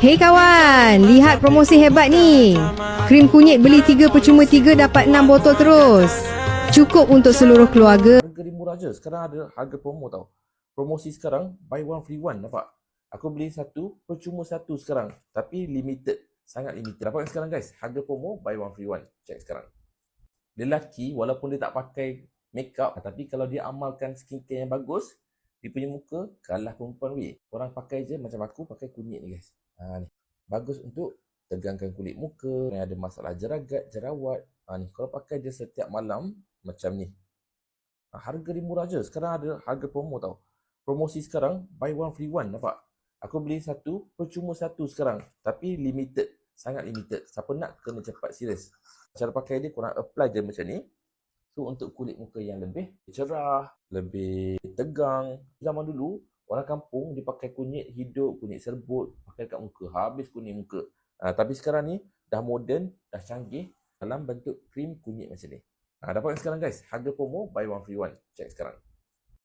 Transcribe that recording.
Hei kawan, lihat promosi hebat ni. Krim kunyit beli 3 percuma 3 dapat 6 botol terus. Cukup untuk seluruh keluarga. Harga dia murah je. Sekarang ada harga promo tau. Promosi sekarang buy one free one, nampak? Aku beli satu percuma satu sekarang. Tapi limited. Sangat limited. Dapat sekarang guys. Harga promo buy one free one. Check sekarang. Lelaki walaupun dia tak pakai makeup, tapi kalau dia amalkan skincare yang bagus, dia punya muka kalah perempuan weh. Orang pakai je macam aku pakai kunyit ni guys. Ni. Bagus untuk tegangkan kulit muka, yang ada masalah jerawat. Ni kalau pakai je setiap malam macam ni. Harga dia murah je. Sekarang ada harga promo tau. Promosi sekarang buy one free one, nampak? Aku beli satu percuma satu sekarang, tapi limited. Sangat limited. Siapa nak kena cepat, serius. Cara pakai dia korang apply je macam ni. So untuk kulit muka yang lebih cerah, lebih tegang. Zaman dulu orang kampung dia pakai kunyit hidup, kunyit serbuk, pakai kat muka, habis kuning muka. Tapi sekarang ni dah moden, dah canggih dalam bentuk krim kunyit macam ni. Dapat sekarang guys, harga promo buy one free one. Check sekarang.